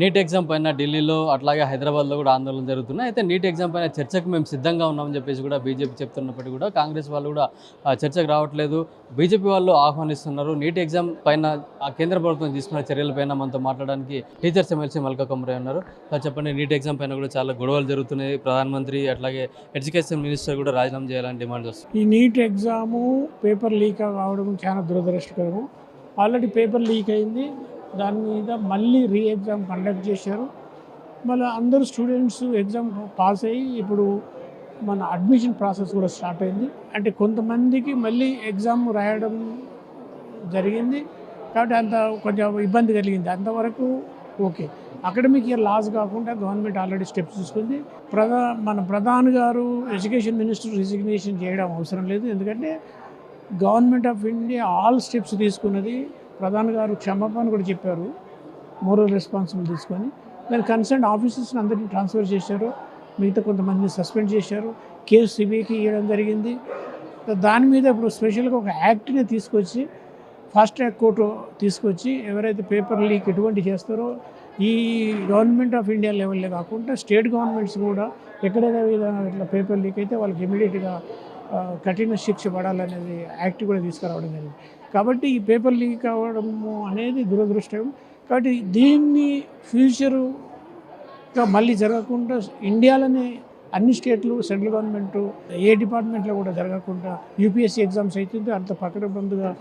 NEET exam పైన ఢిల్లీలో అట్లాగే హైదరాబాద్లో కూడా ఆందోళన జరుగుతున్నాయి. అయితే నీట్ ఎగ్జామ్ పైన చర్చకు మేము సిద్ధంగా ఉన్నామని చెప్పేసి కూడా బీజేపీ చెప్తున్నప్పటికీ కూడా కాంగ్రెస్ వాళ్ళు కూడా చర్చకు రావట్లేదు. బీజేపీ వాళ్ళు ఆహ్వానిస్తున్నారు. నీట్ ఎగ్జామ్ పైన కేంద్ర ప్రభుత్వం తీసుకున్న చర్యలపైన మనతో మాట్లాడడానికి టీచర్స్ ఎమ్మెల్సీ మల్కా కుమ్రే ఉన్నారు. సార్ చెప్పండి, నీట్ ఎగ్జామ్ పైన కూడా చాలా గొడవలు జరుగుతున్నాయి. ప్రధానమంత్రి అట్లాగే ఎడ్యుకేషన్ మినిస్టర్ కూడా రాజీనామా చేయాలని డిమాండ్ చేస్తారు. ఈ నీట్ ఎగ్జాము పేపర్ లీక్ కావడం చాలా దురదృష్టకరము. ఆల్రెడీ పేపర్ లీక్ అయింది, దాని మీద మళ్ళీ రీ ఎగ్జామ్ కండక్ట్ చేశారు. మళ్ళీ అందరూ స్టూడెంట్స్ ఎగ్జామ్ పాస్ అయ్యి ఇప్పుడు మన అడ్మిషన్ ప్రాసెస్ కూడా స్టార్ట్ అయింది. అంటే కొంతమందికి మళ్ళీ ఎగ్జామ్ రాయడం జరిగింది కాబట్టి అంత కొంచెం ఇబ్బంది కలిగింది. అంతవరకు ఓకే. అకాడమిక్ ఇయర్ లాస్ కాకుండా గవర్నమెంట్ ఆల్రెడీ స్టెప్స్ తీసుకుంది. మన ప్రధాని గారు ఎడ్యుకేషన్ మినిస్టర్ రిజిగ్నేషన్ చేయడం అవసరం లేదు, ఎందుకంటే government of India all steps తీసుకున్నది. ప్రధాని గారు క్షమాపణ కూడా చెప్పారు, మోరల్ రెస్పాన్సిబిలిటీ తీసుకొని. దాని కన్సర్న్ ఆఫీసర్స్ని అందరినీ ట్రాన్స్ఫర్ చేశారు, మిగతా కొంతమందిని సస్పెండ్ చేశారు, కేసు సిబిఐకి ఇవ్వడం జరిగింది. దాని మీద ఇప్పుడు స్పెషల్గా ఒక యాక్ట్ని తీసుకొచ్చి ఫాస్ట్ ట్రాక్ కోర్టు తీసుకొచ్చి ఎవరైతే పేపర్ లీక్ ఎటువంటి చేస్తారో ఈ గవర్నమెంట్ ఆఫ్ ఇండియా లెవెల్లో కాకుండా స్టేట్ గవర్నమెంట్స్ కూడా ఎక్కడైనా విధంగా ఇట్లా పేపర్ లీక్ అయితే వాళ్ళకి ఇమీడియట్గా కఠిన శిక్ష పడాలనేది యాక్ట్ కూడా తీసుకురావడం జరిగింది. కాబట్టి ఈ పేపర్ లీక్ అవ్వడము అనేది దురదృష్టం. కాబట్టి దీన్ని ఫ్యూచరుగా మళ్ళీ జరగకుండా ఇండియాలోనే అన్ని స్టేట్లు సెంట్రల్ గవర్నమెంట్ ఏ డిపార్ట్మెంట్లో కూడా జరగకుండా యూపీఎస్సీ ఎగ్జామ్స్ అవుతుంది అంత పకడ్బందీగా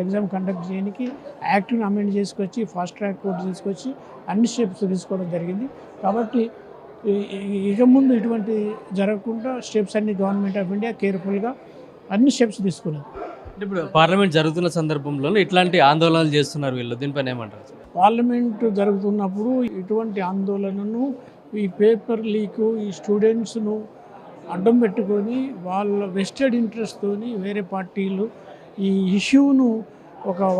ఎగ్జామ్ కండక్ట్ చేయడానికి యాక్ట్ని అమెండ్ చేసుకొచ్చి ఫాస్ట్ ట్రాక్ కోర్టు తీసుకొచ్చి అన్ని స్టెప్స్ తీసుకోవడం జరిగింది. కాబట్టి ఇక ముందు ఇటువంటి జరగకుండా స్టెప్స్ అన్ని గవర్నమెంట్ ఆఫ్ ఇండియా కేర్ఫుల్గా అన్ని స్టెప్స్ తీసుకున్నది. ఇప్పుడు పార్లమెంట్ జరుగుతున్న సందర్భంలో ఇట్లాంటి ఆందోళనలు చేస్తున్నారు వీళ్ళు, దీనిపైన ఏమంటారు? పార్లమెంటు జరుగుతున్నప్పుడు ఇటువంటి ఆందోళనను ఈ పేపర్ లీకు ఈ స్టూడెంట్స్ను అడ్డం పెట్టుకొని వాళ్ళ వెస్టెడ్ ఇంట్రెస్ట్తోని వేరే పార్టీలు ఈ ఇష్యూను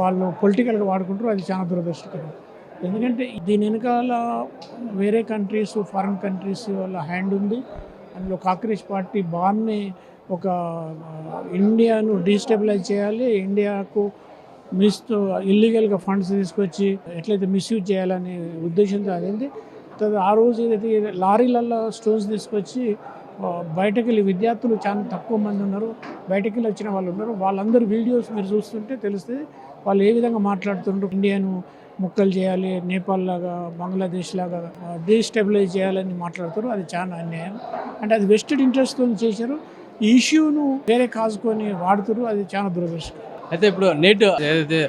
వాళ్ళు పొలిటికల్గా వాడుకుంటారు. అది చాలా దురదృష్టకరం. ఎందుకంటే దీని వెనకాల వేరే కంట్రీస్, ఫారిన్ కంట్రీస్ వాళ్ళ హ్యాండ్ ఉంది. అందులో కాంగ్రెస్ పార్టీ బాగానే ఒక ఇండియాను డీస్టెబిలైజ్ చేయాలి, ఇండియాకు ఇల్లీగల్గా ఫండ్స్ తీసుకొచ్చి ఎట్లయితే మిస్యూజ్ చేయాలనే ఉద్దేశంతో అదేంటి. ఆ రోజు ఏదైతే లారీలలో స్టోన్స్ తీసుకొచ్చి బయటకు వెళ్ళి విద్యార్థులు చాలా తక్కువ మంది ఉన్నారు, బయటకు వెళ్ళి వచ్చిన వాళ్ళు ఉన్నారు. వాళ్ళందరూ వీడియోస్ మీరు చూస్తుంటే తెలుస్తుంది వాళ్ళు ఏ విధంగా మాట్లాడుతున్నారు. ఇండియాను ముక్కలు చేయాలి, నేపాల్ లాగా, బంగ్లాదేశ్ లాగా డీస్టెబిలైజ్ చేయాలని మాట్లాడుతారు. అది చాలా అన్యాయం. అంటే అది వెస్టెడ్ ఇంట్రెస్ట్తో చేశారు. ఈ ఇష్యూను వేరే కాజుకొని వాడుతారు. అది చాలా దురదృష్టం. అయితే ఇప్పుడు నీట్ ఏదైతే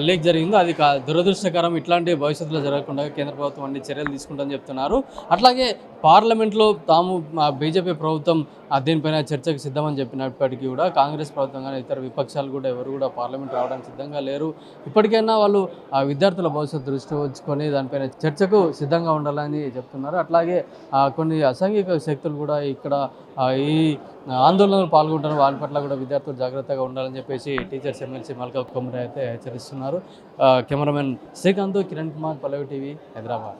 లీక్ జరిగిందో అది దురదృష్టకరం. ఇట్లాంటి భవిష్యత్తులో జరగకుండా కేంద్ర ప్రభుత్వం అన్ని చర్యలు తీసుకుంటుందని చెప్తున్నారు. అట్లాగే పార్లమెంట్లో తాము బీజేపీ ప్రభుత్వం దీనిపైన చర్చకు సిద్ధమని చెప్పినప్పటికీ కూడా కాంగ్రెస్ ప్రభుత్వం కానీ ఇతర విపక్షాలు కూడా ఎవరు కూడా పార్లమెంట్ రావడానికి సిద్ధంగా లేరు. ఇప్పటికైనా వాళ్ళు విద్యార్థుల భవిష్యత్తు దృష్టి ఉంచుకొని దానిపైన చర్చకు సిద్ధంగా ఉండాలని చెప్తున్నారు. అట్లాగే కొన్ని అసాంఘిక శక్తులు కూడా ఇక్కడ ఈ ఆందోళనలు పాల్గొంటున్న వాళ్ళ పట్ల కూడా విద్యార్థులు జాగ్రత్తగా ఉండాలని చెప్పేసి టీచర్స్ ఎమ్మెల్సీ మల్కా కుమ్రే అయితే హెచ్చరిస్తున్నారు. కెమెరామెన్ శ్రీకాంత్, కిరణ్ కుమార్, పల్లవి టీవీ, హైదరాబాద్.